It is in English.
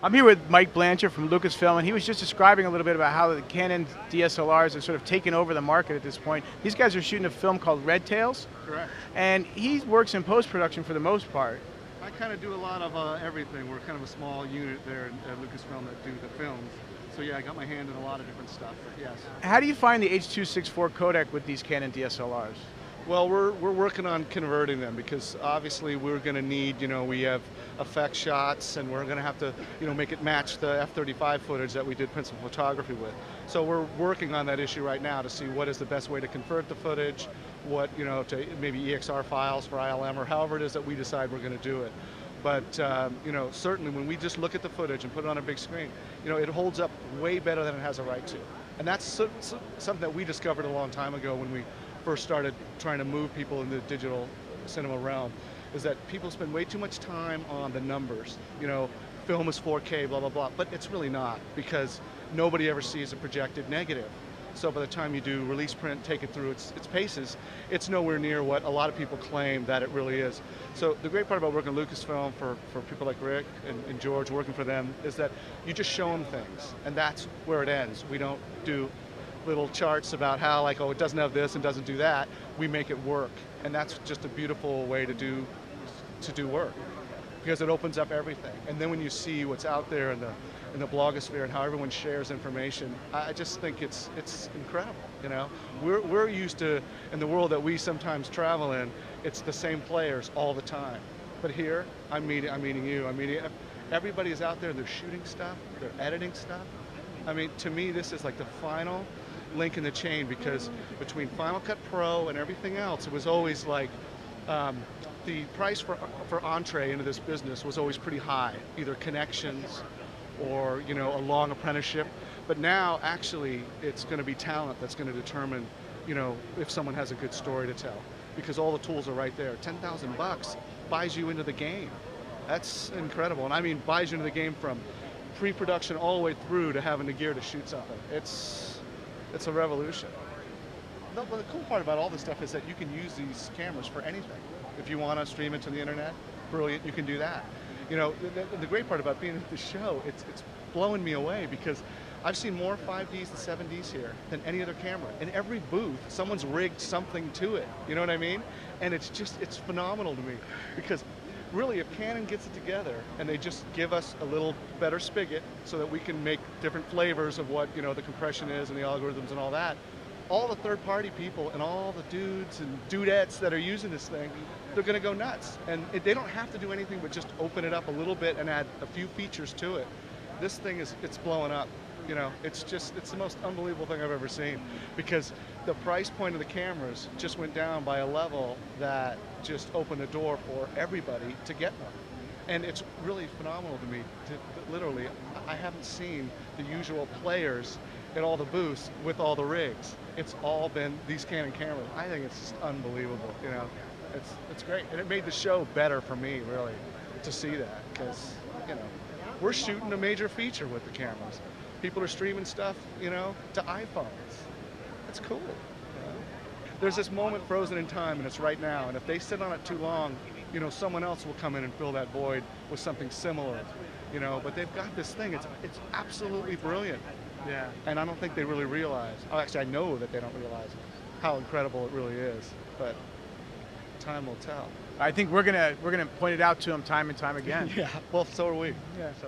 I'm here with Mike Blanchard from Lucasfilm, and he was just describing a little bit about how the Canon DSLRs have sort of taken over the market at this point. These guys are shooting a film called Red Tails. Correct. And he works in post-production for the most part. I kind of do a lot of everything. We're kind of a small unit there at Lucasfilm that do the films. So yeah, I got my hand in a lot of different stuff, but yes. How do you find the H.264 codec with these Canon DSLRs? Well, we're working on converting them because obviously we're going to need, we have effect shots and we're going to have to, make it match the F-35 footage that we did principal photography with. So we're working on that issue right now to see what is the best way to convert the footage, what, to maybe EXR files for ILM or however it is that we decide we're going to do it. But, certainly when we just look at the footage and put it on a big screen, it holds up way better than it has a right to. And that's something that we discovered a long time ago when we first started trying to move people in the digital cinema realm, is that people spend way too much time on the numbers. Film is 4K, blah, blah, blah, but it's really not, because nobody ever sees a projected negative. So by the time you do release print, take it through its paces, it's nowhere near what a lot of people claim that it really is. So the great part about working at Lucasfilm for people like Rick and George, working for them, is that you just show them things, and that's where it ends. We don't do little charts about how, like, oh, it doesn't have this and doesn't do that. We make it work, and that's just a beautiful way to do work, because it opens up everything. And then when you see what's out there in the blogosphere and how everyone shares information, I just think it's incredible. We're used to, in the world that we sometimes travel in, it's the same players all the time. But here, I'm meeting you. Everybody is out there. They're shooting stuff. They're editing stuff. To me, this is like the final link in the chain, because between Final Cut Pro and everything else, it was always like the price for entree into this business was always pretty high, either connections or a long apprenticeship. But now, actually, it's going to be talent that's going to determine, if someone has a good story to tell, because all the tools are right there. $10,000 buys you into the game. That's incredible, and buys you into the game from pre-production all the way through to having the gear to shoot something. It's a revolution. But the cool part about all this stuff is that you can use these cameras for anything. If you want to stream it to the internet, brilliant, you can do that. The great part about being at the show, it's blowing me away, because I've seen more 5Ds and 7Ds here than any other camera. In every booth, someone's rigged something to it. You know what I mean? And it's phenomenal to me, because really, if Canon gets it together and they just give us a little better spigot so that we can make different flavors of what the compression is and the algorithms and all that, all the third-party people and all the dudes and dudettes that are using this thing, they're going to go nuts. And they don't have to do anything but just open it up a little bit and add a few features to it. This thing it's blowing up. It's the most unbelievable thing I've ever seen, because the price point of the cameras just went down by a level that just opened the door for everybody to get one. And it's really phenomenal to me. Literally, I haven't seen the usual players at all the booths with all the rigs. It's all been these Canon cameras. I think it's just unbelievable. It's great, and it made the show better for me, really, to see that, because we're shooting a major feature with the cameras. People are streaming stuff, to iPhones. That's cool. There's this moment frozen in time, and it's right now. And if they sit on it too long, someone else will come in and fill that void with something similar. But they've got this thing. It's absolutely brilliant. Yeah. And I don't think they really realize. Oh, actually, I know that they don't realize how incredible it really is. But time will tell. I think we're gonna point it out to them time and time again. Yeah. Well, so are we. Yeah. So.